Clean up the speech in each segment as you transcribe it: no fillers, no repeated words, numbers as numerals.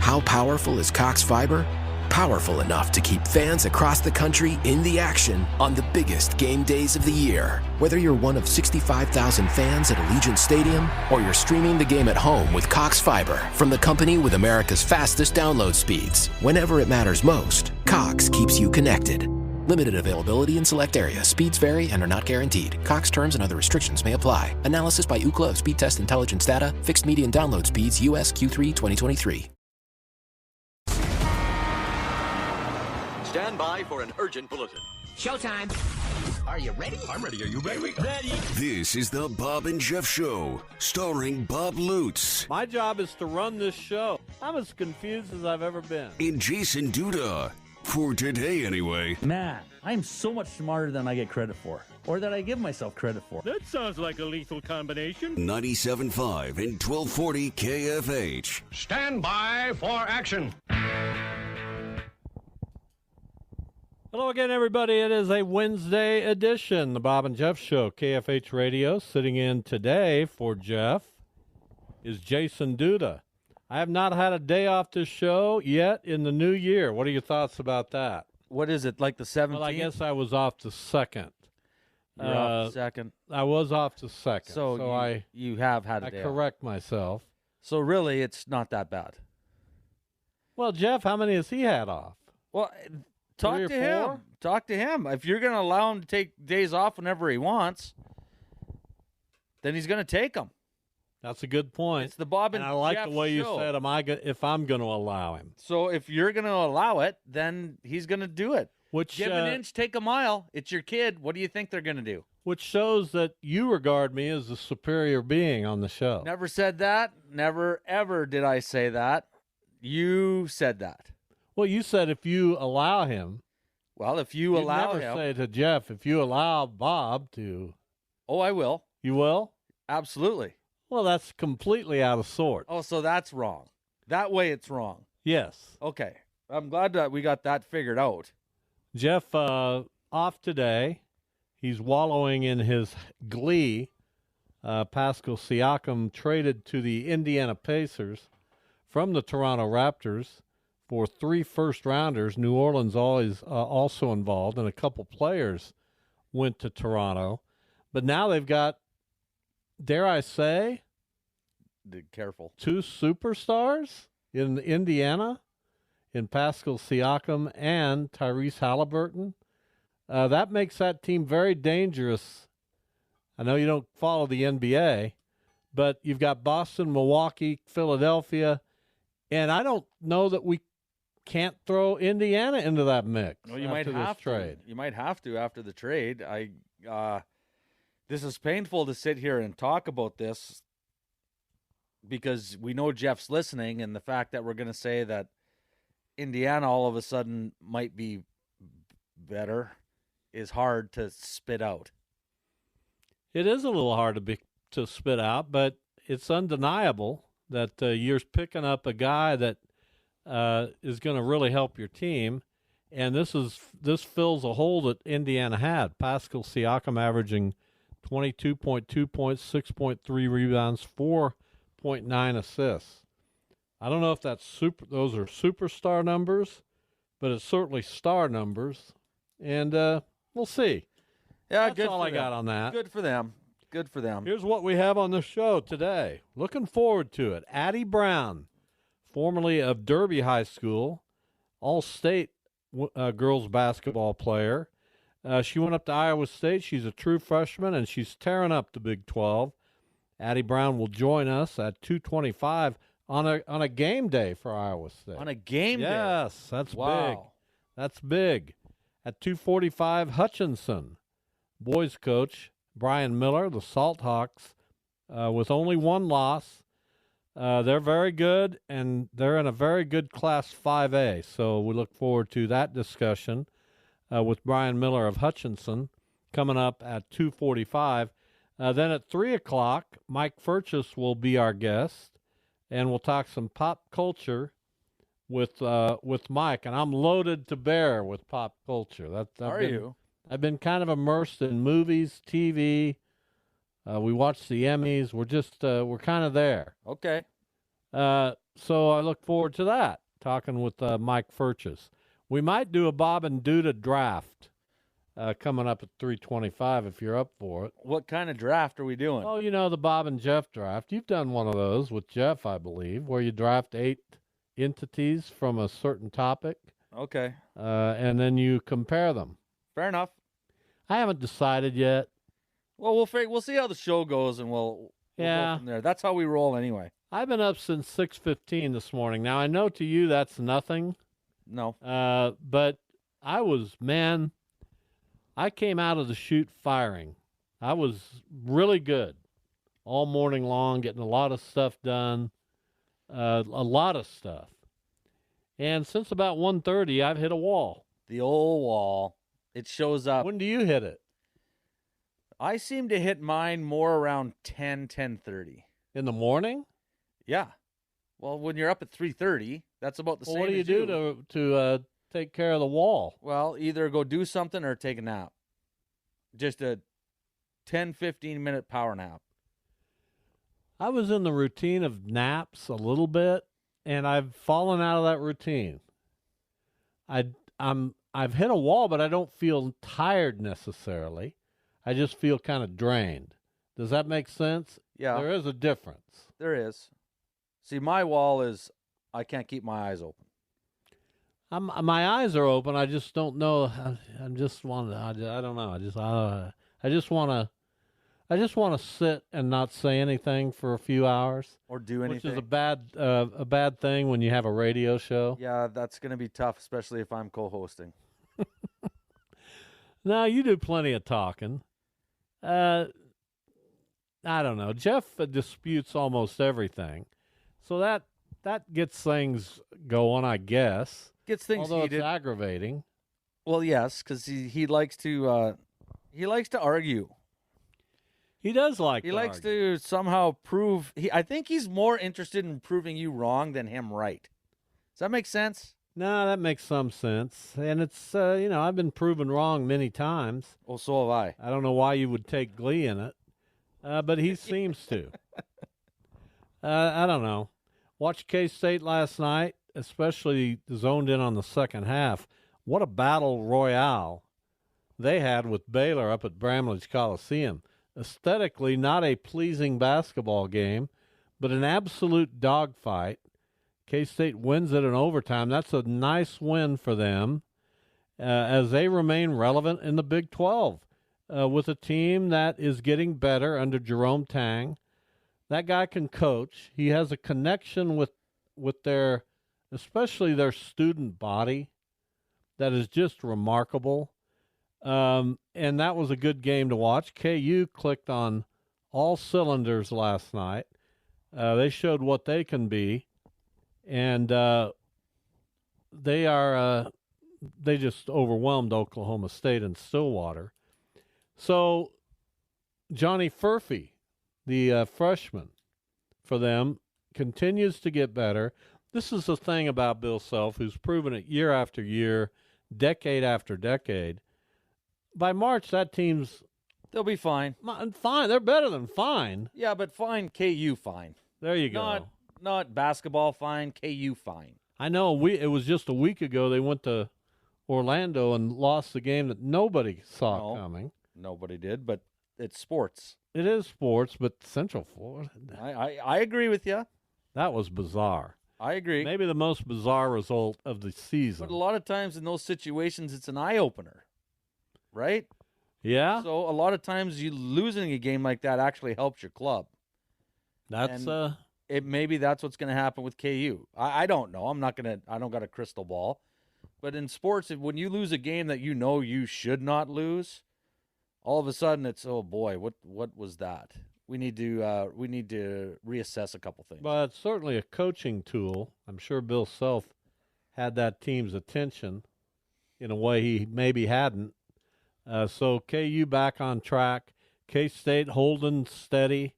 How powerful is Cox Fiber? Powerful enough to keep fans across the country in the action on the biggest game days of the year. Whether you're one of 65,000 fans at Allegiant Stadium or you're streaming the game at home with Cox Fiber from the company with America's fastest download speeds. Whenever it matters most, Cox keeps you connected. Limited availability in select areas. Speeds vary and are not guaranteed. Cox terms and other restrictions may apply. Analysis by Ookla of Speed Test Intelligence data. Fixed median download speeds. US Q3 2023. Stand by for an urgent bulletin. Showtime. Are you ready? I'm ready. Are you ready? Ready. This is the Bob and Jeff Show, starring Bob Lutz. My job is to run this show. I'm as confused as I've ever been. And Jason Duda. For today, anyway. Man, I'm so much smarter than I get credit for, or that I give myself credit for. That sounds like a lethal combination. 97.5 and 1240 KFH. Stand by for action. Hello again, everybody. It is a Wednesday edition, the Bob and Jeff Show, KFH Radio. Sitting in today for Jeff is Jason Duda. I have not had a day off this show yet in the new year. What are your thoughts about that? What is it, like the 17th? Well, I guess I was off the second. You're off the second. I was off the second. So you have had a day I correct myself. So really, it's not that bad. Well, Jeff, how many has he had off? Well, talk 3 or to him. 4? Talk to him. If you're going to allow him to take days off whenever he wants, then he's going to take them. That's a good point. It's the Bob and I like Jeff the way you show. said, if I'm going to allow him. So if you're going to allow it, then he's going to do it. Which Give an inch, take a mile. It's your kid. What do you think they're going to do? Which shows that you regard me as a superior being on the show. Never said that. Never, ever did I say that. You said that. Well, you said if you allow him. Well, if you allow never him. say to Jeff, if you allow Bob to. Oh, I will. You will? Absolutely. Well, that's completely out of sorts. Oh, so that's wrong. That way it's wrong. Yes. Okay. I'm glad that we got that figured out. Jeff, off today. He's wallowing in his glee. Pascal Siakam traded to the Indiana Pacers from the Toronto Raptors for 3 first-rounders. New Orleans always also involved, and a couple players went to Toronto. But now they've got, dare I say, Careful. 2 superstars in Indiana, in Pascal Siakam and Tyrese Halliburton. That makes that team very dangerous. I know you don't follow the NBA, but you've got Boston, Milwaukee, Philadelphia, and I don't know that we can't throw Indiana into that mix. Well, you after might this have trade. to. You might have to after the trade. This is painful to sit here and talk about this because we know Jeff's listening, and the fact that we're going to say that Indiana all of a sudden might be better is hard to spit out. It is a little hard to spit out, but it's undeniable that you're picking up a guy that is going to really help your team, and this fills a hole that Indiana had. Pascal Siakam averaging 22.2 points, 6.3 rebounds, 4.9 assists. I don't know if those are superstar numbers, but it's certainly star numbers, and we'll see. Yeah, That's good all for I got them. on that. Good for them. Good for them. Here's what we have on the show today. Looking forward to it. Addie Brown, formerly of Derby High School, all-state girls basketball player. She went up to Iowa State. She's a true freshman, and she's tearing up the Big 12. Addie Brown will join us at 2:25 on a game day for Iowa State. On a game day? Yes, that's big. Wow. That's big. At 2:45, Hutchinson, boys coach Brian Miller, the Salt Hawks, with only 1 loss. They're very good, and they're in a very good Class 5A. So we look forward to that discussion with Brian Miller of Hutchinson coming up at 2:45. Then at 3 o'clock, Mike Furchess will be our guest, and we'll talk some pop culture with Mike. And I'm loaded to bear with pop culture. Are you? I've been kind of immersed in movies, TV. We watch the Emmys. We're kind of there. Okay. So I look forward to that, talking with Mike Furches. We might do a Bob and Duda draft coming up at 3:25 if you're up for it. What kind of draft are we doing? Oh, you know, the Bob and Jeff draft. You've done one of those with Jeff, I believe, where you draft 8 entities from a certain topic, Okay, and then you compare them. fair enough. I haven't decided yet. Well, we'll see how the show goes, and we'll Yeah. go from there. That's how we roll anyway. I've been up since 6:15 this morning. Now, I know to you that's nothing, No, but I came out of the chute firing. I was really good all morning long, getting a lot of stuff done, a lot of stuff. And since about 1:30, I've hit a wall. the old wall. It shows up. When do you hit it? I seem to hit mine more around 10:30. In the morning? Yeah. Well, when you're up at 3:30, that's about the Well, same. what do you as do to take care of the wall? Well, either go do something or take a nap. Just a 10-15 minute power nap. I was in the routine of naps a little bit, and I've fallen out of that routine. I've hit a wall, but I don't feel tired necessarily. I just feel kind of drained. Does that make sense? Yeah, There is a difference. there is. See, my wall is I can't keep my eyes open. My eyes are open. I just don't know. I don't know. I just want to sit and not say anything for a few hours, Or do which anything. is a bad thing when you have a radio show. Yeah, that's going to be tough, especially if I'm co-hosting. No, you do plenty of talking. I don't know. Jeff disputes almost everything, so that gets things going, I guess. Gets things Although heated. it's aggravating. Well, yes, because he likes to argue. He does like. He to likes argue. to somehow prove. I think he's more interested in proving you wrong than him right. Does that make sense? No, that makes some sense, and it's I've been proven wrong many times. Well, so have I. I don't know why you would take glee in it, but he seems to. I don't know. Watched K-State last night, especially zoned in on the second half. What a battle royale they had with Baylor up at Bramlage Coliseum. Aesthetically, not a pleasing basketball game, but an absolute dogfight. K-State wins it in overtime. That's a nice win for them as they remain relevant in the Big 12 with a team that is getting better under Jerome Tang. That guy can coach. He has a connection with their, especially their student body, that is just remarkable. And that was a good game to watch. KU clicked on all cylinders last night. They showed what they can be. And they just overwhelmed Oklahoma State and Stillwater. So Johnny Furphy, the freshman for them, continues to get better. This is the thing about Bill Self, who's proven it year after year, decade after decade. By March, that team's They'll be fine. fine. They're better than fine. Yeah, but fine. KU fine. There you go. Not basketball fine. KU fine. I know it was just a week ago they went to Orlando and lost the game that nobody saw coming. Nobody did, but it's sports. It is sports, but Central Florida, I agree with you. that was bizarre. I agree. Maybe the most bizarre result of the season. But a lot of times in those situations, it's an eye opener, right? Yeah, So a lot of times you losing a game like that actually helps your club. that's and- Maybe that's what's going to happen with KU. I don't know. I don't got a crystal ball. But in sports, when you lose a game that you know you should not lose, all of a sudden it's, oh boy, what was that? We need to reassess a couple things. but it's certainly a coaching tool. I'm sure Bill Self had that team's attention in a way he maybe hadn't. So KU back on track. K-State holding steady.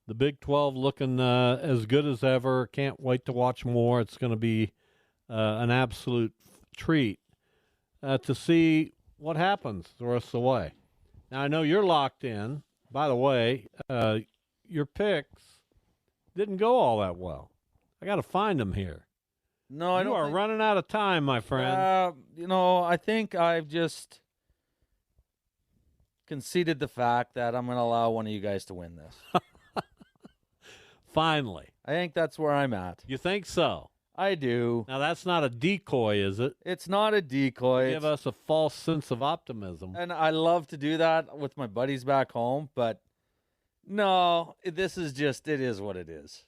The Big 12 looking as good as ever. Can't wait to watch more. It's going to be an absolute treat to see what happens the rest of the way. Now, I know you're locked in. By the way, your picks didn't go all that well. I got to find them here. No, I You don't. are running out of time, my friend. I think I've just conceded the fact that I'm going to allow one of you guys to win this. Finally. I think that's where I'm at. You think so? I do. Now, that's not a decoy, is it? It's not a decoy. Give us a false sense of optimism. And I love to do that with my buddies back home, but no, this is just, it is what it is.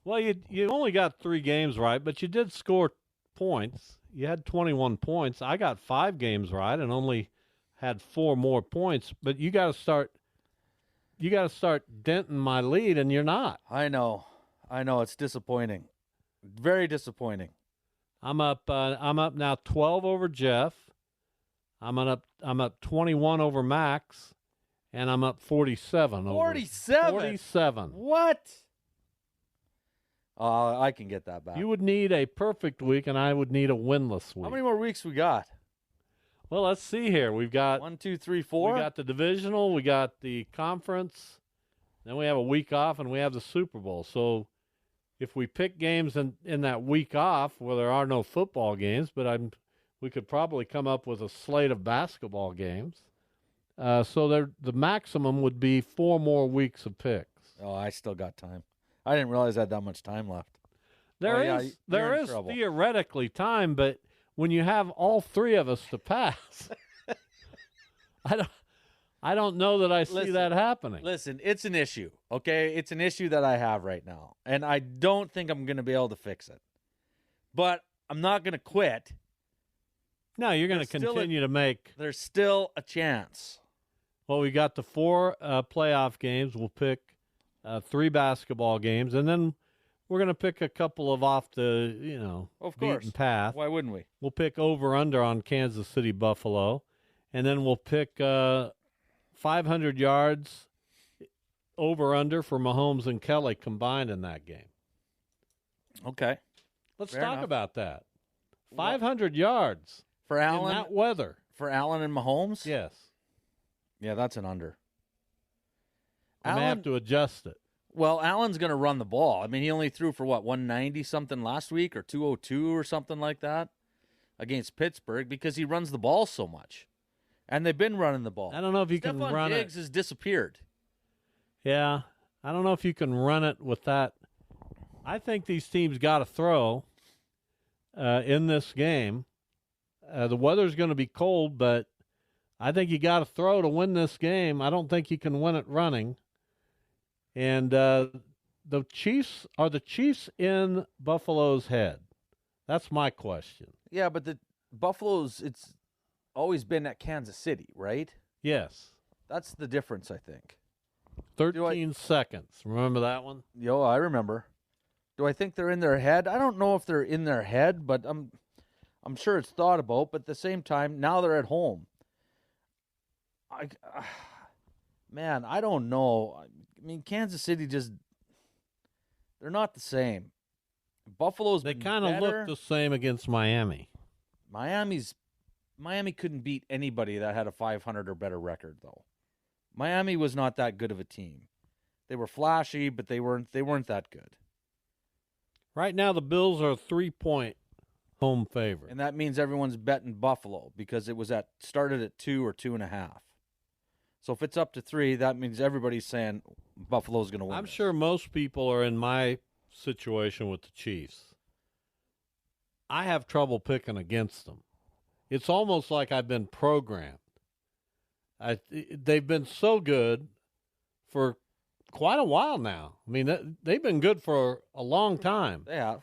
Well, you only got 3 games right, but you did score points. You had 21 points. I got 5 games right and only had 4 more points. But you got to start denting my lead, and you're not. I know. It's disappointing. Very disappointing. I'm up now 12 over Jeff. I'm up 21 over Max, and I'm up 47 over 47. What? I can get that back. You would need a perfect week, and I would need a winless week. How many more weeks we got? Well, let's see here. We've got 1, 2, 3, 4. We got the divisional. We got the conference. Then we have a week off, and we have the Super Bowl. So if we pick games in that week off, where there are no football games, but we could probably come up with a slate of basketball games. So the maximum would be 4 more weeks of picks. Oh, I still got time. I didn't realize I had that much time left. There is theoretically time, but when you have all 3 of us to pass, I don't know that I see that happening. Listen, it's an issue, okay? It's an issue that I have right now, and I don't think I'm going to be able to fix it. But I'm not going to quit. No, you're going to continue to make. There's still a chance. Well, we got the 4 playoff games. We'll pick 3 basketball games, and then we're going to pick a couple of off the, beaten path. Why wouldn't we? We'll pick over-under on Kansas City, Buffalo, and then we'll pick 500 yards over-under for Mahomes and Kelly combined in that game. Okay. Let's talk about that. 500 yards for Allen in that weather. For Allen and Mahomes? Yes. Yeah, that's an under. I may have to adjust it. Well, Allen's going to run the ball. I mean, he only threw for, 190-something last week or 202 or something like that against Pittsburgh because he runs the ball so much. And they've been running the ball. I don't know if you can run it. Stephon Diggs has disappeared. Yeah, I don't know if you can run it with that. I think these teams got to throw in this game. The weather's going to be cold, but I think you got to throw to win this game. I don't think you can win it running. And the Chiefs in Buffalo's head? That's my question. Yeah, but the Buffalo's, it's always been at Kansas City, right? Yes. That's the difference, I think. 13 seconds. Remember that one? Yo, I remember. Do I think they're in their head? I don't know if they're in their head, but I'm sure it's thought about. But at the same time, now they're at home. Man, I don't know. I mean, Kansas City they're not the same. Buffalo's They kind of look the same against Miami. Miami couldn't beat anybody that had a 500 or better record, though. Miami was not that good of a team. They were flashy, but they weren't that good. Right now, the Bills are a 3-point home favorite. And that means everyone's betting Buffalo because it was started at 2 or 2.5. So if it's up to 3, that means everybody's saying Buffalo's going to win. I'm sure most people are in my situation with the Chiefs. I have trouble picking against them. It's almost like I've been programmed. They've been so good for quite a while now. I mean, they've been good for a long time. They have.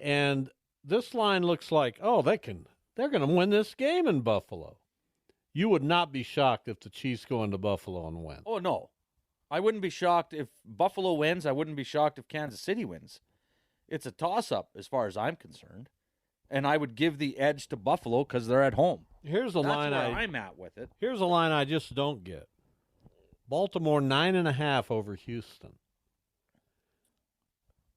And this line looks like, they're going to win this game in Buffalo. You would not be shocked if the Chiefs go into Buffalo and win. Oh, no. I wouldn't be shocked if Buffalo wins. I wouldn't be shocked if Kansas City wins. It's a toss-up as far as I'm concerned. And I would give the edge to Buffalo because they're at home. Here's the line I'm at with it. Here's a line I just don't get. Baltimore 9.5 over Houston.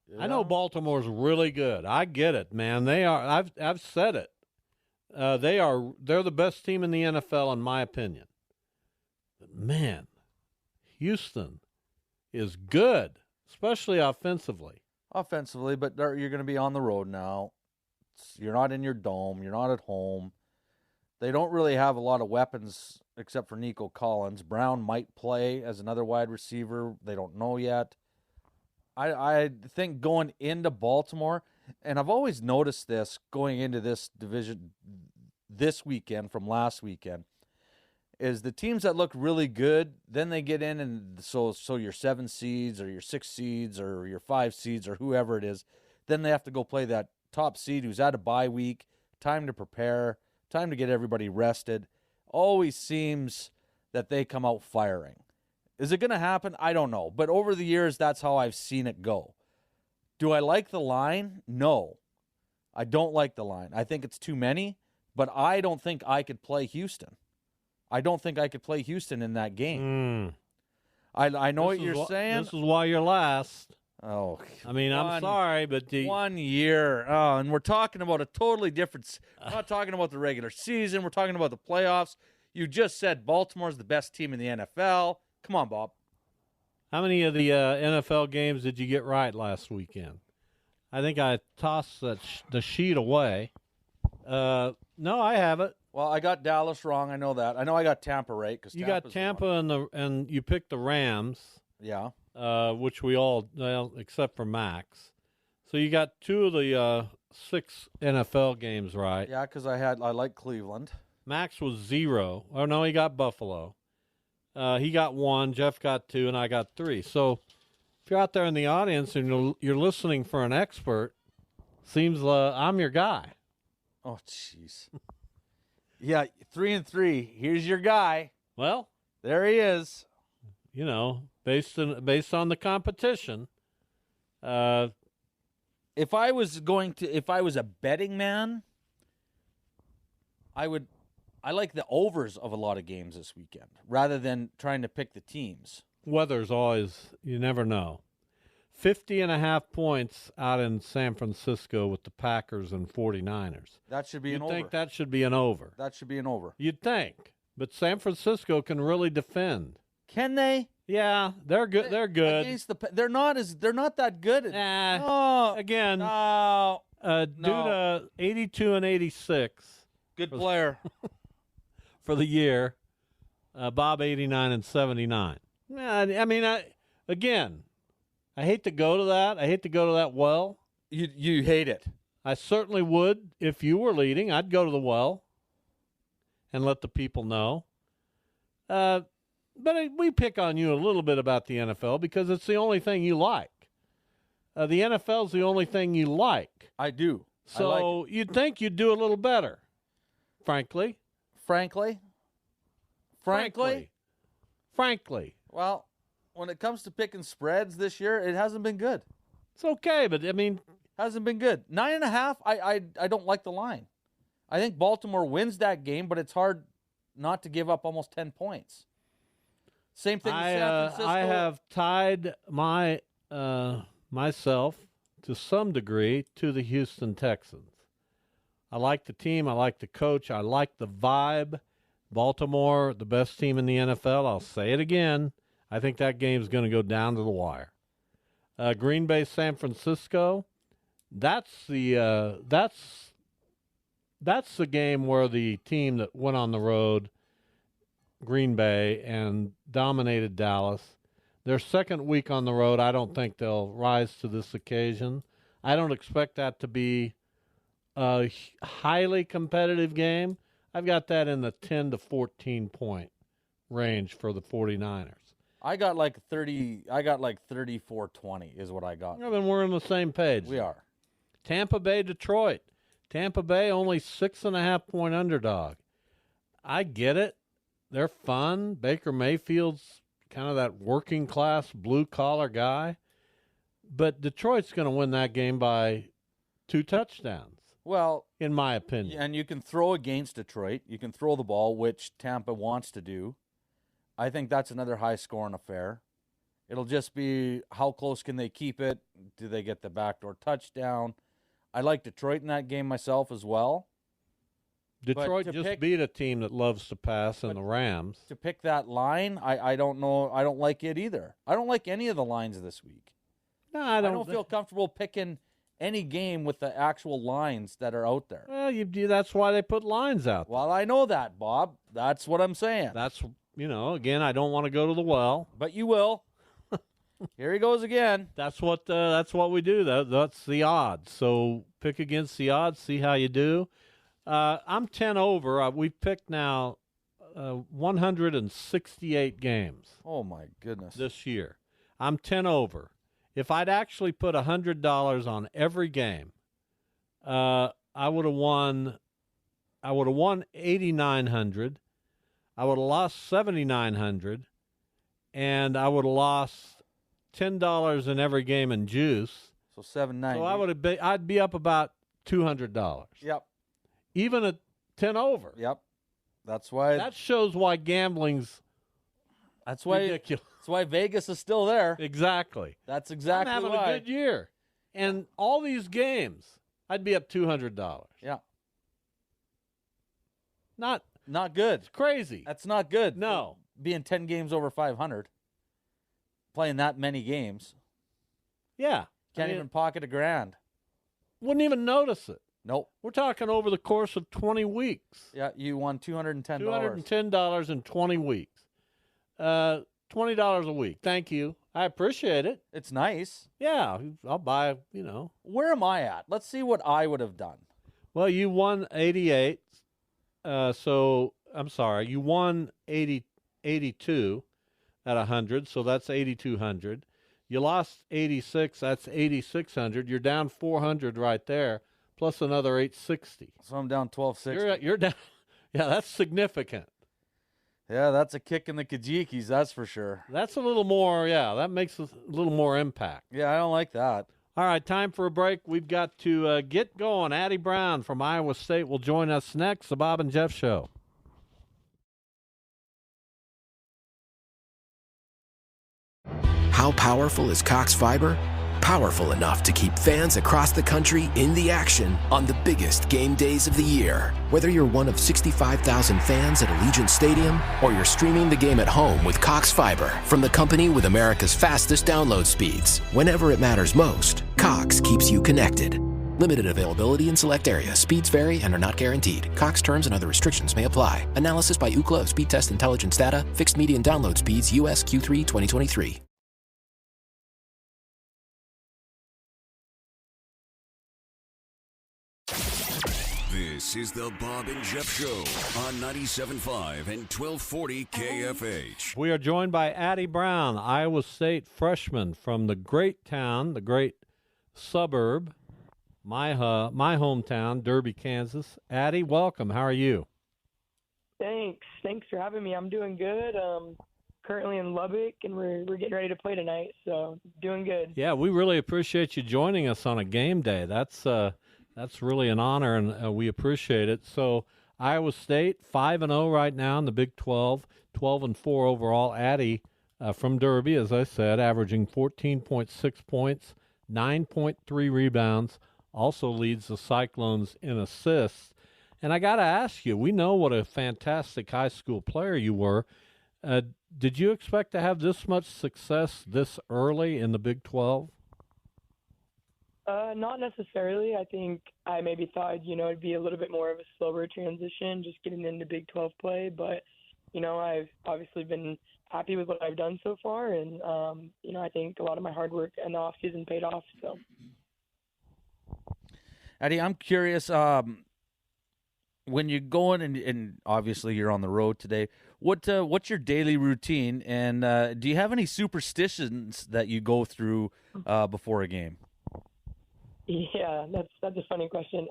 Yeah. I know Baltimore's really good. I get it, man. They are. I've said it. They're the best team in the NFL in my opinion. But man, Houston is good, especially offensively. offensively, but you're going to be on the road now. You're not in your dome. You're not at home. They don't really have a lot of weapons except for Nico Collins. Brown might play as another wide receiver. They don't know yet. I think going into Baltimore, and I've always noticed this going into this division this weekend from last weekend, is the teams that look really good, then they get in, and so your 7 seeds or your 6 seeds or your 5 seeds or whoever it is, then they have to go play that top seed who's at a bye week, time to prepare, time to get everybody rested. Always seems that they come out firing. Is it going to happen? I don't know. But over the years, that's how I've seen it go. Do I like the line? No. I don't like the line. I think it's too many, but I don't think I could play Houston. I don't think I could play Houston in that game. I know what you're saying. This is why you're last. Oh, I mean, I'm sorry, but 1 year. Oh, and we're talking about a totally different. We're not talking about the regular season. We're talking about the playoffs. You just said Baltimore's the best team in the NFL. Come on, Bob. How many of the NFL games did you get right last weekend? I think I tossed the sheet away. No, I haven't. Well, I got Dallas wrong. I know that. I know I got Tampa right. Cause you got Tampa and you picked the Rams. Yeah. Which we all, well, except for Max. So you got 2 of the 6 NFL games right. Yeah, because I like Cleveland. Max was 0. Oh, no, he got Buffalo. He got 1, Jeff got 2, and I got 3. So if you're out there in the audience and you're listening for an expert, seems I'm your guy. Oh, jeez. Yeah, 3-3. Here's your guy. Well, there he is. You know, based on the competition. If I was a betting man, I like the overs of a lot of games this weekend rather than trying to pick the teams. Weather's always, you never know. 50.5 points out in San Francisco with the Packers and 49ers. That should be an over. You'd think that should be an over. That should be an over. You'd think. But San Francisco can really defend. Can they? Yeah, they're good. They're good. They're not that good. Again, no. Duda 82 and 86. Good player. For the year. Bob 89 and 79. I mean, I hate to go to that. I hate to go to that well. You hate it. I certainly would. If you were leading, I'd go to the well and let the people know. But we pick on you a little bit about the NFL because it's the only thing you like. The NFL's the only thing you like. I do. So like you'd think you'd do a little better, frankly. Frankly. Well, when it comes to picking spreads this year, it hasn't been good. It's okay, but I mean, hasn't been good. 9.5. I don't like the line. I think Baltimore wins that game, but it's hard not to give up almost 10 points. Same thing with San Francisco. I have tied myself to some degree to the Houston Texans. I like the team. I like the coach. I like the vibe. Baltimore, the best team in the NFL. I'll say it again. I think that game's going to go down to the wire. Green Bay, San Francisco. That's the game where the team that went on the road, Green Bay, and dominated Dallas. Their second week on the road, I don't think they'll rise to this occasion. I don't expect that to be a highly competitive game. I've got that in the 10 to 14 point range for the 49ers. I got like 34-20 is what I got. I mean, we're on the same page. We are. Tampa Bay, Detroit. Tampa Bay only 6.5 point underdog. I get it. They're fun. Baker Mayfield's kind of that working class blue collar guy. But Detroit's going to win that game by 2 touchdowns. Well, in my opinion. And you can throw against Detroit. You can throw the ball, which Tampa wants to do. I think that's another high-scoring affair. It'll just be how close can they keep it? Do they get the backdoor touchdown? I like Detroit in that game myself as well. Detroit just beat a team that loves to pass in the Rams. To pick that line, I don't know. I don't like it either. I don't like any of the lines this week. No, I don't feel comfortable picking any game with the actual lines that are out there. Well, that's why they put lines out there. Well, I know that, Bob. That's what I'm saying. That's, again, I don't want to go to the well. But you will. Here he goes again. That's what we do. That's the odds. So pick against the odds, see how you do. I'm 10 over. We've picked now 168 games. Oh, my goodness. This year. I'm 10 over. If I'd actually put $100 on every game, I would have won 8,900. I would have lost 7,900, and I would have lost $10 in every game in juice. So $790. So I'd be up about $200. Yep. Even at 10 over. Yep. That's why. That shows why gambling's ridiculous. That's why Vegas is still there. Exactly. That's exactly I'm having why. a good year. And all these games, I'd be up $200. Yeah. Not good. It's crazy. That's not good. No. Being 10 games over 500. Playing that many games. Yeah. Can't even pocket $1,000. Wouldn't even notice it. Nope. We're talking over the course of 20 weeks. Yeah, you won $210. $210 in 20 weeks. $20 a week. Thank you. I appreciate it. It's nice. Yeah, I'll buy, Where am I at? Let's see what I would have done. Well, you won 88. So, I'm sorry. You won 82 at 100, so that's 8,200. You lost 86, that's 8,600. You're down 400 right there, plus another 860. So I'm down 1,260. You're down. Yeah, that's significant. Yeah, that's a kick in the kajikis, that's for sure. That's a little more, that makes a little more impact. Yeah, I don't like that. All right, time for a break. We've got to get going. Addie Brown from Iowa State will join us next. The Bob and Jeff Show. How powerful is Cox Fiber? Powerful enough to keep fans across the country in the action on the biggest game days of the year. Whether you're one of 65,000 fans at Allegiant Stadium or you're streaming the game at home with Cox Fiber from the company with America's fastest download speeds. Whenever it matters most, Cox keeps you connected. Limited availability in select areas. Speeds vary and are not guaranteed. Cox terms and other restrictions may apply. Analysis by Ookla of Speed Test Intelligence data. Fixed median download speeds. US Q3 2023. This is the Bob and Jeff Show on 97.5 and 1240 KFH. We are joined by Addie Brown, Iowa State freshman from the great town, the great suburb, my hometown, Derby, Kansas. Addie, welcome. How are you? Thanks for having me. I'm doing good. Currently in Lubbock, and we're getting ready to play tonight, so doing good. Yeah, we really appreciate you joining us on a game day. That's really an honor, and we appreciate it. So Iowa State 5-0 right now in the Big 12, 12-4 overall. Addie from Derby, as I said, averaging 14.6 points, 9.3 rebounds. Also leads the Cyclones in assists. And I got to ask you, we know what a fantastic high school player you were. Did you expect to have this much success this early in the Big 12? Not necessarily. I think I maybe thought, it'd be a little bit more of a slower transition just getting into Big 12 play. But, I've obviously been happy with what I've done so far. And, I think a lot of my hard work in the offseason paid off. So, Eddie, I'm curious, when you go in and obviously you're on the road today, what's your daily routine? And do you have any superstitions that you go through before a game? Yeah, that's a funny question.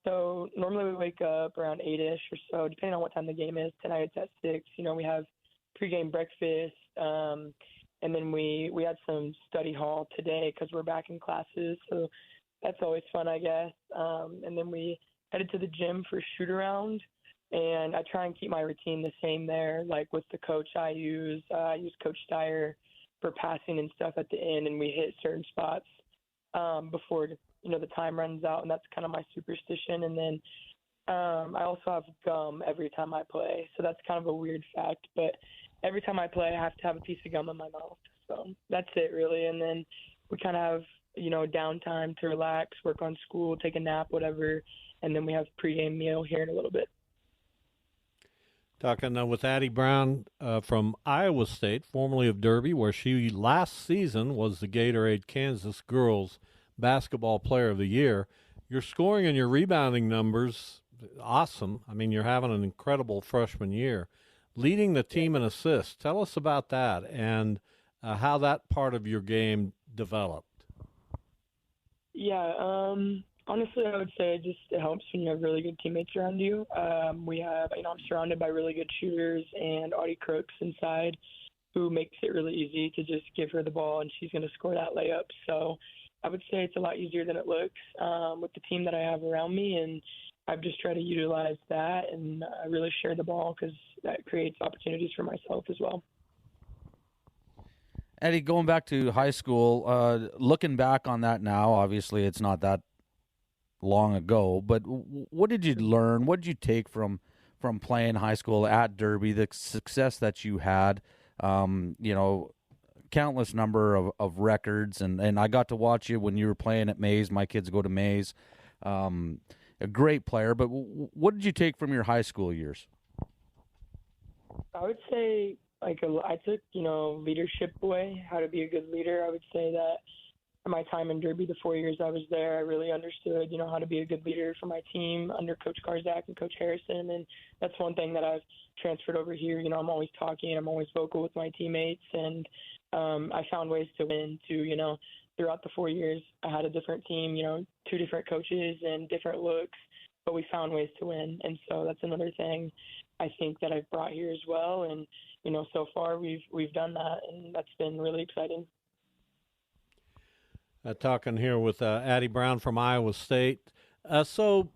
So normally we wake up around 8-ish or so, depending on what time the game is. Tonight it's at 6. We have pregame breakfast, and then we had some study hall today because we're back in classes. So that's always fun, I guess. And then we headed to the gym for shoot around, and I try and keep my routine the same there. Like with the coach I use Coach Steyer for passing and stuff at the end, and we hit certain spots before the time runs out, and that's kind of my superstition. And then I also have gum every time I play, so that's kind of a weird fact, but every time I play I have to have a piece of gum in my mouth. So that's it really. And then we kind of have, downtime to relax, work on school, take a nap, whatever, and then we have pregame meal here in a little bit. Talking with Addie Brown from Iowa State, formerly of Derby, where she last season was the Gatorade Kansas Girls Basketball Player of the Year. Your scoring and your rebounding numbers, awesome. I mean, you're having an incredible freshman year. Leading the team in assists, tell us about that and how that part of your game developed. Yeah, honestly, I would say it helps when you have really good teammates around you. We have, I'm surrounded by really good shooters and Audie Crooks inside, who makes it really easy to just give her the ball and she's going to score that layup. So I would say it's a lot easier than it looks with the team that I have around me, and I've just tried to utilize that and really share the ball because that creates opportunities for myself as well. Eddie, going back to high school, looking back on that now, obviously it's not that long ago, but what did you learn? What did you take from playing high school at Derby, the success that you had, countless number of records, and I got to watch you when you were playing at Mays. My kids go to Mays. A great player, but what did you take from your high school years? I would say, I took, leadership away, how to be a good leader. I would say that my time in Derby, the 4 years I was there, I really understood, how to be a good leader for my team under Coach Karzak and Coach Harrison. And that's one thing that I've transferred over here. I'm always talking, I'm always vocal with my teammates. And I found ways to win too, throughout the 4 years. I had a different team, 2 different coaches and different looks, but we found ways to win. And so that's another thing I think that I've brought here as well. And, so far we've done that, and that's been really exciting. Talking here with Addie Brown from Iowa State. So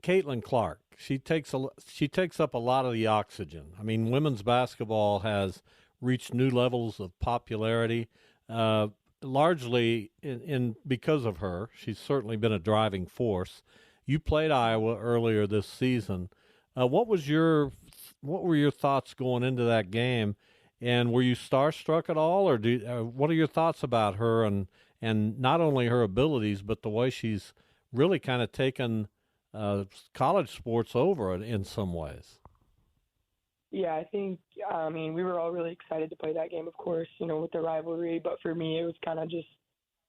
Caitlin Clark, she takes up a lot of the oxygen. I mean, women's basketball has reached new levels of popularity, largely in because of her. She's certainly been a driving force. You played Iowa earlier this season. What were your thoughts going into that game? And were you starstruck at all, or what are your thoughts about her and not only her abilities, but the way she's really kind of taken college sports over in some ways? Yeah, I think, we were all really excited to play that game, of course, with the rivalry. But for me, it was kind of just,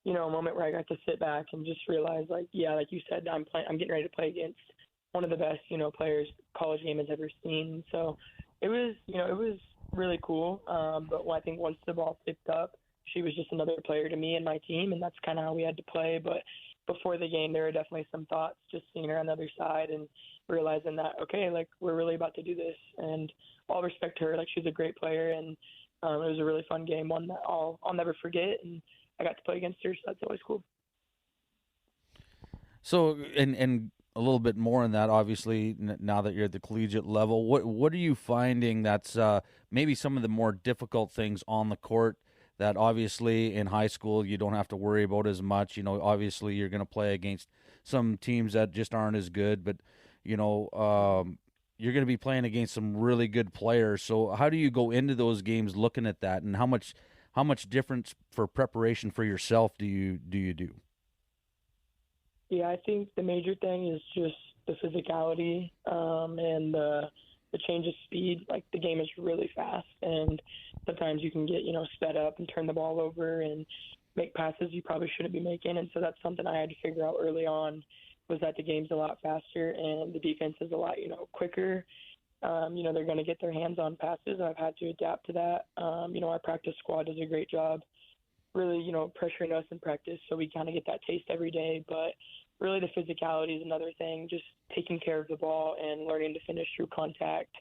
a moment where I got to sit back and just realize, like you said, I'm getting ready to play against one of the best, players college game has ever seen. So it was really cool. But I think once the ball picked up, she was just another player to me and my team, and that's kind of how we had to play. But before the game, there were definitely some thoughts just seeing her on the other side and realizing that, okay, we're really about to do this. And all respect to her, she's a great player, and it was a really fun game, one that I'll never forget, and I got to play against her, so that's always cool. So, and a little bit more on that, obviously, now that you're at the collegiate level, what are you finding that's maybe some of the more difficult things on the court that obviously in high school you don't have to worry about as much? Obviously you're going to play against some teams that just aren't as good, but, you're going to be playing against some really good players. So how do you go into those games looking at that, and how much difference for preparation for yourself do you do? Yeah, I think the major thing is just the physicality and the change of speed. The game is really fast, and sometimes you can get, sped up and turn the ball over and make passes you probably shouldn't be making. And so that's something I had to figure out early on, was that the game's a lot faster and the defense is a lot, quicker. They're going to get their hands on passes. I've had to adapt to that. Our practice squad does a great job really, pressuring us in practice, so we kind of get that taste every day. But really the physicality is another thing, just taking care of the ball and learning to finish through contact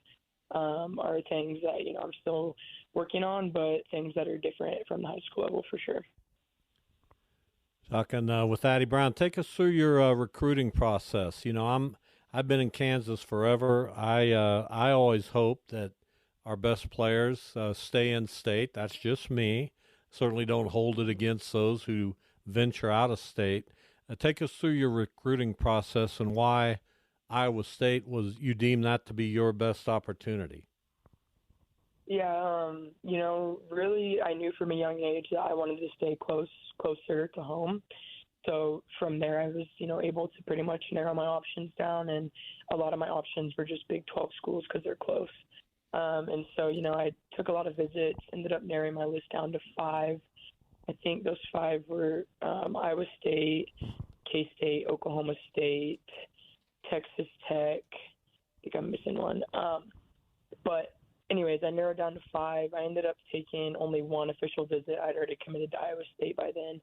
are things that, I'm still working on, but things that are different from the high school level for sure. Talking with Addie Brown, take us through your recruiting process. I've been in Kansas forever. I always hope that our best players stay in state. That's just me. Certainly don't hold it against those who venture out of state. Take us through your recruiting process and why Iowa State you deem that to be your best opportunity. Really, I knew from a young age that I wanted to stay closer to home. So from there, I was, able to pretty much narrow my options down, and a lot of my options were just Big 12 schools because they're close. And so, I took a lot of visits, ended up narrowing my list down to 5. I think those 5 were Iowa State, K-State, Oklahoma State, Texas Tech. I think I'm missing one. But anyways, I narrowed down to 5. I ended up taking only one official visit. I'd already committed to Iowa State by then.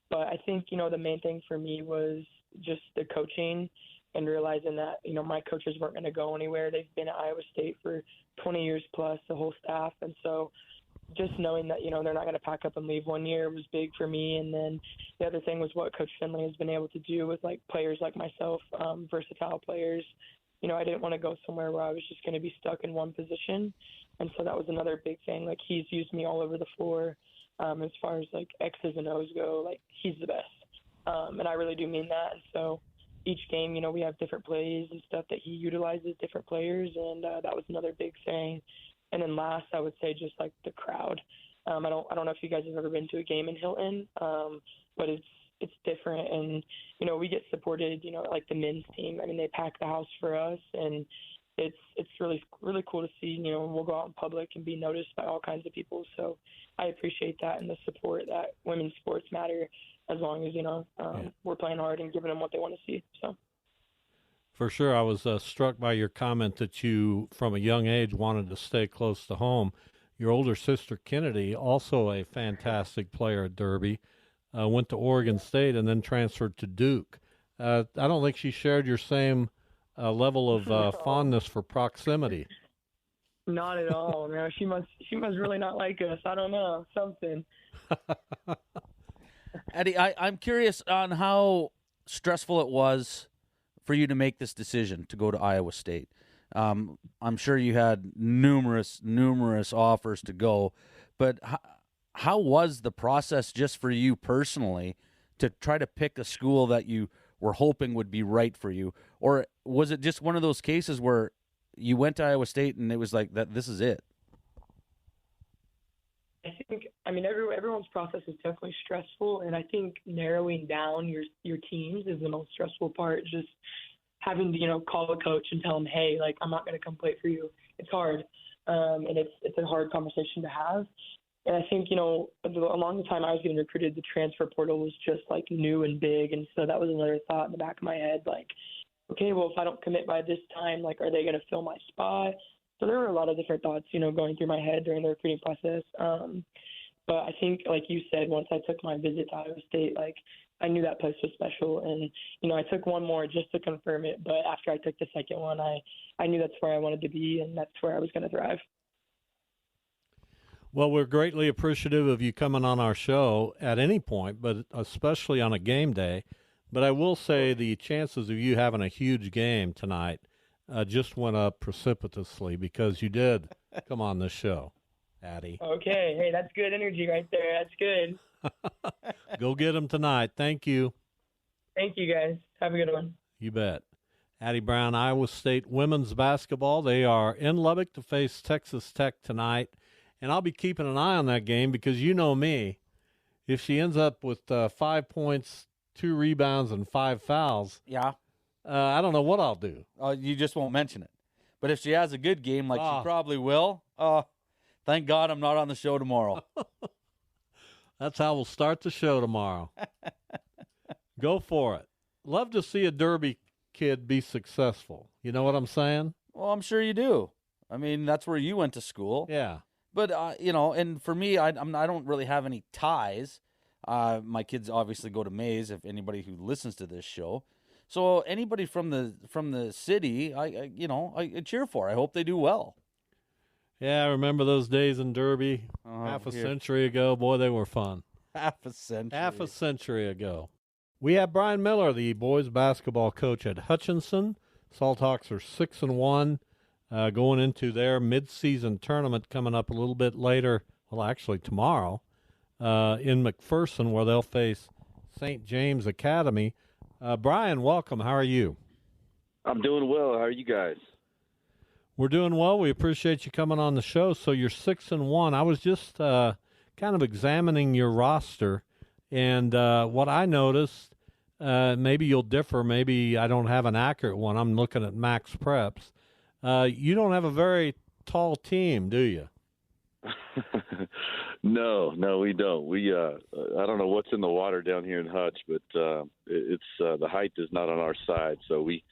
But I think, the main thing for me was just the coaching and realizing that, my coaches weren't going to go anywhere. They've been at Iowa State for 20 years plus, the whole staff. And so just knowing that, they're not going to pack up and leave one year was big for me. And then the other thing was what Coach Finley has been able to do with, players like myself, versatile players. I didn't want to go somewhere where I was just going to be stuck in one position. And so that was another big thing. He's used me all over the floor. As far as X's and O's go, he's the best. And I really do mean that. And so each game, we have different plays and stuff that he utilizes different players. And that was another big thing. And then last, I would say just the crowd. I don't know if you guys have ever been to a game in Hilton, but it's different. And, we get supported, the men's team. I mean, they pack the house for us, and it's really, really cool to see. We'll go out in public and be noticed by all kinds of people. So I appreciate that and the support that women's sports matter as long as, we're playing hard and giving them what they want to see. So. For sure. I was struck by your comment that you, from a young age, wanted to stay close to home. Your older sister, Kennedy, also a fantastic player at Derby, went to Oregon State and then transferred to Duke. I don't think she shared your same level of fondness for proximity. Not at all. No, she must really not like us. I don't know, something. Eddie, I'm curious on how stressful it was for you to make this decision to go to Iowa State. I'm sure you had numerous offers to go, but how was the process just for you personally to try to pick a school that you were hoping would be right for you? Or was it just one of those cases where you went to Iowa State and it was like that? This is it. I mean, everyone's process is definitely stressful, and I think narrowing down your teams is the most stressful part. Just having to, call a coach and tell him, hey, I'm not going to come play for you. It's hard, and it's a hard conversation to have. And I think, along the time I was getting recruited, the transfer portal was just new and big, and so that was another thought in the back of my head, okay, well, if I don't commit by this time, are they going to fill my spot? So there were a lot of different thoughts, going through my head during the recruiting process. But I think, like you said, once I took my visit to Iowa State, I knew that place was special. And, I took one more just to confirm it. But after I took the second one, I knew that's where I wanted to be, and that's where I was going to thrive. Well, we're greatly appreciative of you coming on our show at any point, but especially on a game day. But I will say the chances of you having a huge game tonight just went up precipitously because you did come on this show, Addie. Okay. Hey, that's good energy right there. That's good. Go get them tonight. Thank you. Thank you, guys. Have a good one. You bet. Addie Brown, Iowa State women's basketball. They are in Lubbock to face Texas Tech tonight. And I'll be keeping an eye on that game because you know me. If she ends up with 5 points, 2 rebounds, and 5 fouls, yeah, I don't know what I'll do. You just won't mention it. But if she has a good game, like she probably will, thank God I'm not on the show tomorrow. That's how we'll start the show tomorrow. Go for it. Love to see a Derby kid be successful. You know what I'm saying? Well, I'm sure you do. I mean, that's where you went to school. Yeah. But, and for me, I don't really have any ties. My kids obviously go to Mays, if anybody who listens to this show. So anybody from the city, I cheer for. I hope they do well. Yeah, I remember those days in Derby half a century ago. Boy, they were fun. Half a century ago. We have Brian Miller, the boys basketball coach at Hutchinson. Salthawks are 6-1. Going into their midseason tournament coming up a little bit later, well, actually tomorrow, in McPherson, where they'll face St. James Academy. Brian, welcome. How are you? I'm doing well. How are you guys? We're doing well. We appreciate you coming on the show. So you're 6-1. I was just kind of examining your roster, and what I noticed, maybe you'll differ. Maybe I don't have an accurate one. I'm looking at Max Preps. You don't have a very tall team, do you? No, we don't. We I don't know what's in the water down here in Hutch, but it's the height is not on our side. So we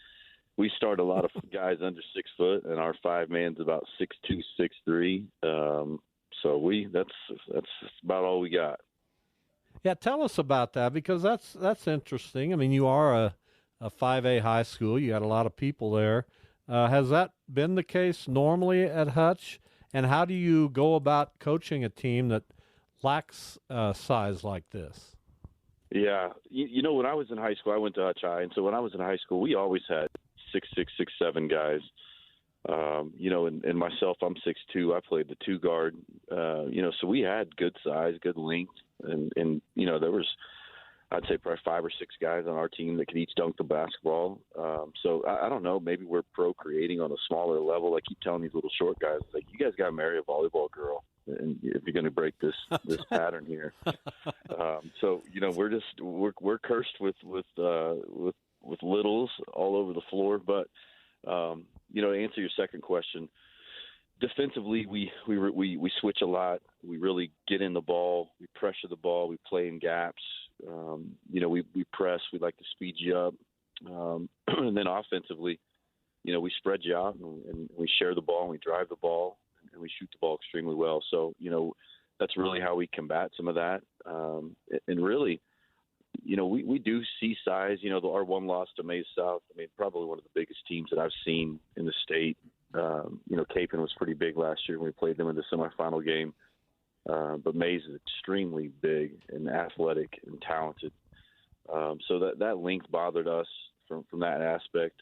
start a lot of guys under 6 foot, and our 5-man's about 6'2", 6'3". So that's about all we got. Yeah, tell us about that, because that's interesting. I mean, you are a 5A high school. You got a lot of people there. Has that been the case normally at Hutch? And how do you go about coaching a team that lacks size like this? Yeah, you know, when I was in high school, I went to Hutch High, and so when I was in high school, we always had 6'6", 6'7" guys. You know, and myself, I'm 6'2". I played the 2 guard. You know, so we had good size, good length, and you know, there was, I'd say, probably 5 or 6 guys on our team that could each dunk the basketball. So I don't know, maybe we're procreating on a smaller level. I keep telling these little short guys, like, you guys got to marry a volleyball girl, and if you're going to break this pattern here. So you know, we're cursed with littles all over the floor. But you know, to answer your second question, defensively, we switch a lot. We really get in the ball. We pressure the ball. We play in gaps. You know, we press. We like to speed you up. And then offensively, you know, we spread you out, and we share the ball, and we drive the ball, and we shoot the ball extremely well. So, you know, that's really how we combat some of that. And really, you know, we do see size. You know, our one loss to Mays South, I mean, probably one of the biggest teams that I've seen in the state. You know, Capon was pretty big last year when we played them in the semifinal game. But Mays is extremely big and athletic and talented. So that length bothered us from that aspect.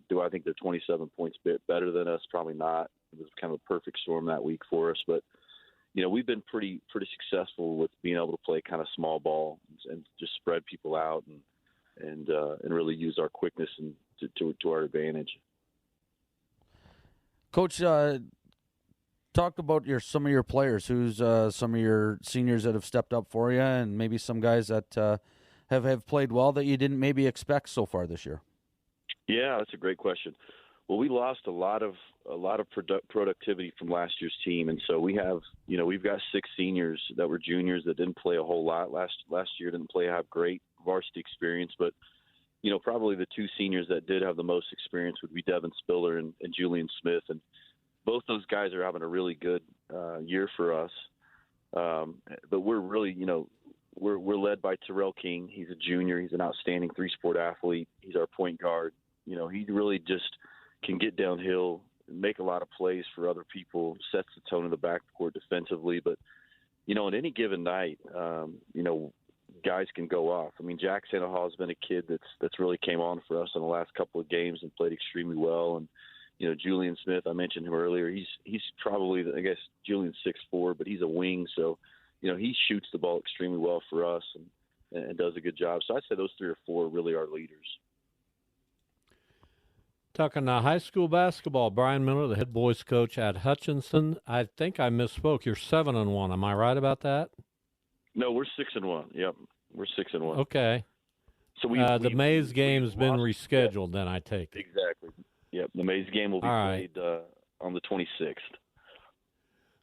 Do I think they're 27 points better than us? Probably not. It was kind of a perfect storm that week for us. But, you know, we've been pretty successful with being able to play kind of small ball and just spread people out and really use our quickness and to our advantage. Coach, Talk about some of your players. Who's some of your seniors that have stepped up for you, and maybe some guys that have played well that you didn't maybe expect so far this year? Yeah, that's a great question. Well, we lost a lot of productivity from last year's team, and so we've got 6 seniors that were juniors that didn't play a whole lot last year. Didn't have great varsity experience, but you know, probably the 2 seniors that did have the most experience would be Devin Spiller and Julian Smith, and both those guys are having a really good year for us. But we're really, you know, we're led by Terrell King. He's a junior. He's an outstanding 3-sport athlete. He's our point guard. You know, he really just can get downhill, make a lot of plays for other people, sets the tone in the backcourt defensively. But, you know, on any given night, you know, guys can go off. I mean, Jack Sandoval has been a kid that's really came on for us in the last couple of games and played extremely well. And, you know, Julian Smith, I mentioned him earlier. He's probably, I guess, Julian's 6'4", but he's a wing. So, you know, he shoots the ball extremely well for us and does a good job. So I'd say those 3 or 4 are really our leaders. Talking high school basketball, Brian Miller, the head boys coach at Hutchinson. I think I misspoke. You're 7-1. Am I right about that? No, we're 6-1. Yep, we're 6-1. Okay. So the Mays game's been rescheduled. Then I take it. Exactly. Yep, the Mays game will be played on the 26th.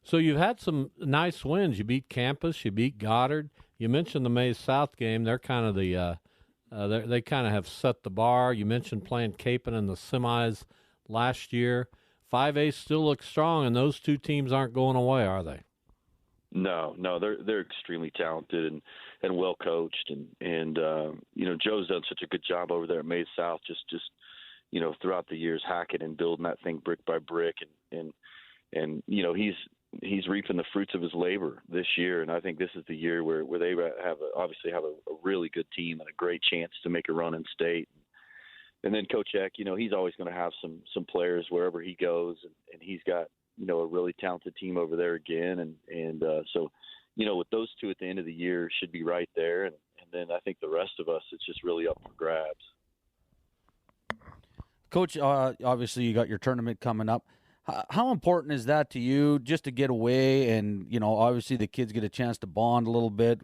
So you've had some nice wins. You beat Campus. You beat Goddard. You mentioned the Mays South game. They're kind of they kind of have set the bar. You mentioned playing Capon in the semis last year. 5A still looks strong, and those 2 teams aren't going away, are they? No, they're extremely talented and well coached, and you know, Joe's done such a good job over there at Mays South, just you know, throughout the years, hacking and building that thing brick by brick, and you know, he's reaping the fruits of his labor this year, and I think this is the year where they obviously have a really good team and a great chance to make a run in state. And then Coach Eck, you know, he's always going to have some players wherever he goes, and he's got, you know, a really talented team over there again, and so, you know, with those 2 at the end of the year should be right there, and then I think the rest of us, it's just really up for grabs. Coach, obviously you got your tournament coming up. How important is that to you, just to get away and, obviously the kids get a chance to bond a little bit,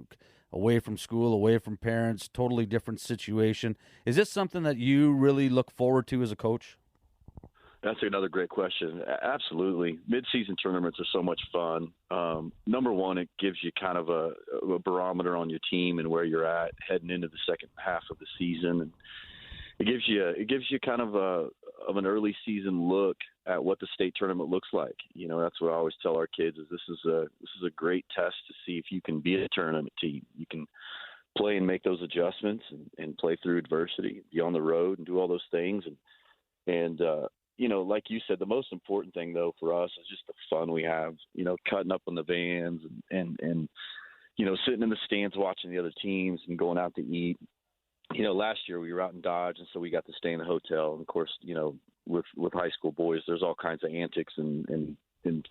away from school, away from parents, totally different situation. Is this something that you really look forward to as a coach? That's another great question. Absolutely. Mid-season tournaments are so much fun. Number one, it gives you kind of a barometer on your team and where you're at heading into the second half of the season. And it gives you kind of an early season look at what the state tournament looks like. That's what I always tell our kids is this is a great test to see if you can be a tournament team. You can play and make those adjustments and play through adversity, be on the road and do all those things. And like you said, the most important thing though for us is just the fun we have, cutting up on the vans and sitting in the stands watching the other teams and going out to eat. Last year we were out in Dodge, and so we got to stay in the hotel. And of course, with high school boys, there's all kinds of antics and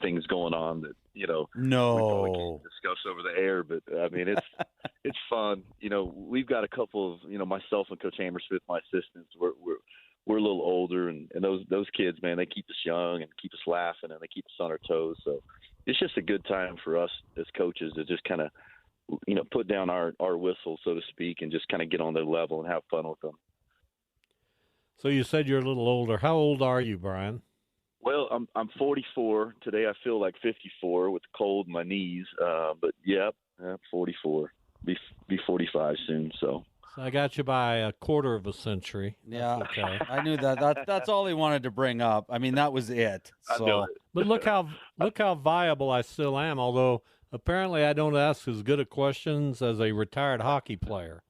things going on that we probably can't discuss over the air. But I mean, it's fun. We've got a couple of myself and Coach Hammersmith, my assistants. We're a little older, and those kids, man, they keep us young and keep us laughing, and they keep us on our toes. So it's just a good time for us as coaches to just kind of put down our whistle, so to speak, and just kind of get on their level and have fun with them. So you said you're a little older. How old are you, Brian? Well, I'm 44. Today I feel like 54 with the cold in my knees. But yeah, 44. Be 45 soon, so. I got you by a quarter of a century. Yeah, okay. I knew that. That's all he wanted to bring up. I mean, that was it. So. I know it. But look how viable I still am, although apparently I don't ask as good of questions as a retired hockey player.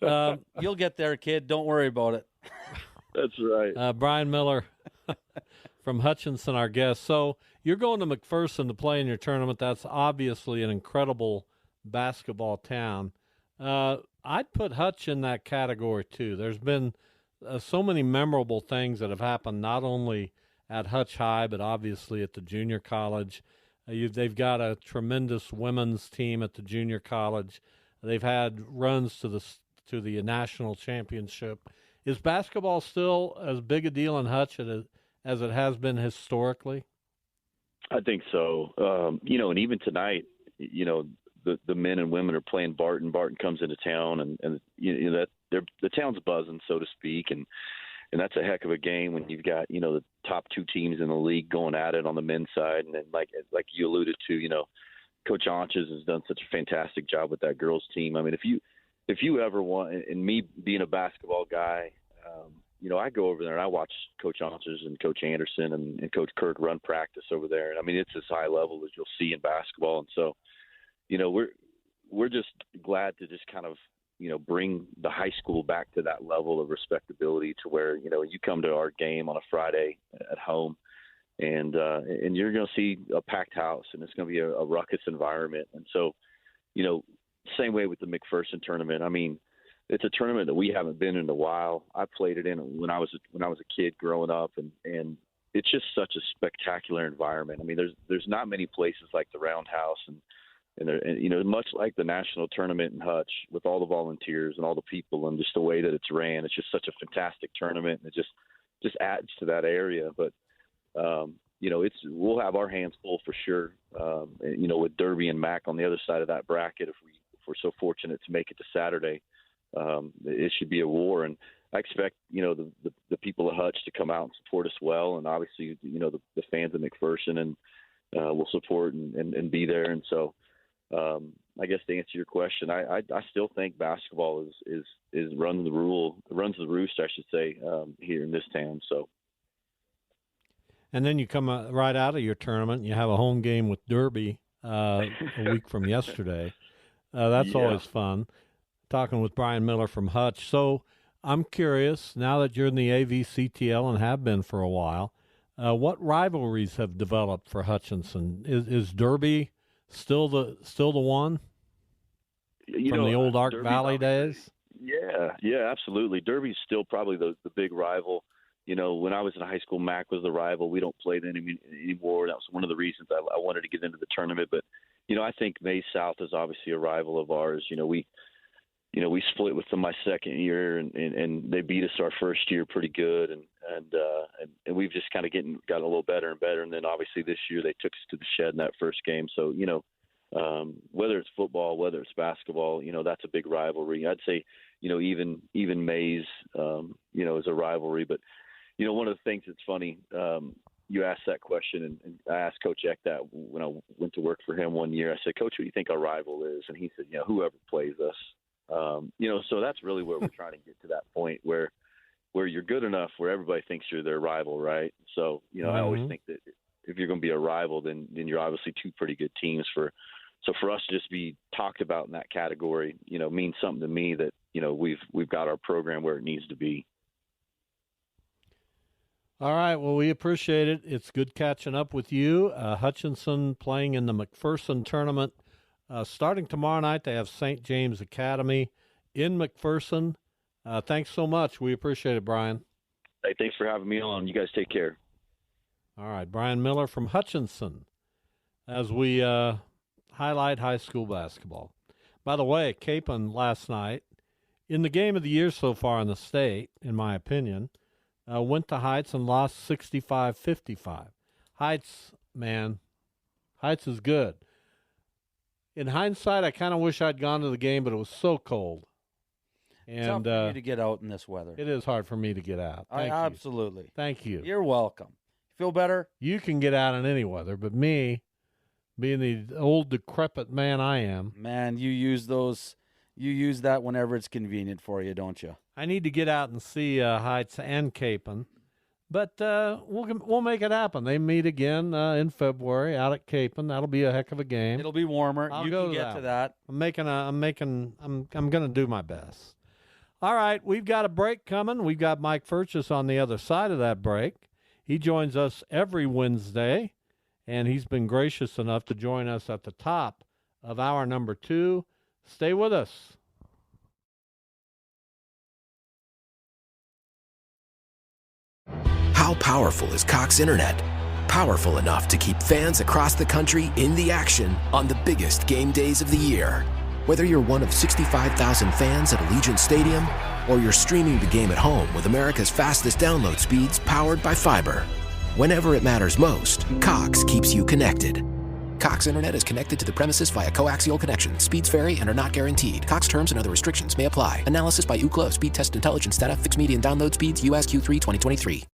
You'll get there, kid. Don't worry about it. That's right. Brian Miller from Hutchinson, our guest. So you're going to McPherson to play in your tournament. That's obviously an incredible basketball town. I'd put Hutch in that category too. There's been so many memorable things that have happened, not only at Hutch High, but obviously at the junior college. They've got a tremendous women's team at the junior college. They've had runs to the national championship. Is basketball still as big a deal in Hutch as it has been historically? I think so. And even tonight, the men and women are playing Barton. Barton comes into town, and that the town's buzzing, so to speak, and that's a heck of a game when you've got the top two teams in the league going at it on the men's side, and then like you alluded to, Coach Onches has done such a fantastic job with that girls team. I mean, if you ever want, and me being a basketball guy, I go over there and I watch Coach Onches and Coach Anderson and Coach Kirk run practice over there, and I mean it's as high level as you'll see in basketball, and so. We're just glad to just kind of, bring the high school back to that level of respectability to where, you come to our game on a Friday at home and you're going to see a packed house and it's going to be a ruckus environment. And so, same way with the McPherson tournament. I mean, it's a tournament that we haven't been in a while. I played it in when I was a kid growing up and it's just such a spectacular environment. I mean, there's not many places like the Roundhouse and much like the national tournament in Hutch with all the volunteers and all the people and just the way that it's ran, it's just such a fantastic tournament. And it just adds to that area. But, we'll have our hands full for sure. With Derby and Mac on the other side of that bracket, if we're so fortunate to make it to Saturday, it should be a war. And I expect, the people of Hutch to come out and support us well. And obviously, the fans of McPherson and will support and be there. And so, I guess to answer your question, I still think basketball is runs the roost, I should say, here in this town. So, and then you come right out of your tournament, and you have a home game with Derby a week from yesterday. That's always fun. Talking with Brian Miller from Hutch. So I'm curious, now that you're in the AVCTL and have been for a while, what rivalries have developed for Hutchinson? Is Derby still the one from the old Ark Valley days? Yeah, absolutely. Derby's still probably the big rival. When I was in high school, Mac was the rival. We don't play them anymore. That was one of the reasons I wanted to get into the tournament. But I think May South is obviously a rival of ours. We split with them my second year, and they beat us our first year pretty good. And and we've just kind of gotten a little better and better. And then obviously this year they took us to the shed in that first game. So, whether it's football, whether it's basketball, that's a big rivalry. I'd say, even Mays, is a rivalry. But, one of the things that's funny, you asked that question, and I asked Coach Eck that when I went to work for him one year. I said, Coach, who do you think our rival is? And he said, whoever plays us. So that's really where we're trying to get to that point where you're good enough where everybody thinks you're their rival, right? So, I always think that if you're going to be a rival, then you're obviously two pretty good teams. So for us to just be talked about in that category, means something to me that, we've got our program where it needs to be. All right. Well, we appreciate it. It's good catching up with you. Hutchinson playing in the McPherson tournament. Starting tomorrow night, they have St. James Academy in McPherson. Thanks so much. We appreciate it, Brian. Hey, thanks for having me on. You guys take care. All right. Brian Miller from Hutchinson as we highlight high school basketball. By the way, Capon last night, in the game of the year so far in the state, in my opinion, went to Heights and lost 65-55. Heights is good. In hindsight, I kind of wish I'd gone to the game, but it was so cold. And tough for you to get out in this weather. It is hard for me to get out. Absolutely. Thank you. You're welcome. Feel better? You can get out in any weather, but me, being the old decrepit man I am. Man, you use that whenever it's convenient for you, don't you? I need to get out and see Heights and Capon. But we'll make it happen. They meet again in February out at Capon. That'll be a heck of a game. It'll be warmer. I'll you go can to get to that. I'm going to do my best. All right, we've got a break coming. We've got Mike Furchess on the other side of that break. He joins us every Wednesday, and he's been gracious enough to join us at the top of hour number 2. Stay with us. How powerful is Cox Internet? Powerful enough to keep fans across the country in the action on the biggest game days of the year. Whether you're one of 65,000 fans at Allegiant Stadium or you're streaming the game at home with America's fastest download speeds powered by fiber. Whenever it matters most, Cox keeps you connected. Cox Internet is connected to the premises via coaxial connection. Speeds vary and are not guaranteed. Cox terms and other restrictions may apply. Analysis by Ookla of Speed Test Intelligence data. Fixed median download speeds. US Q3 2023.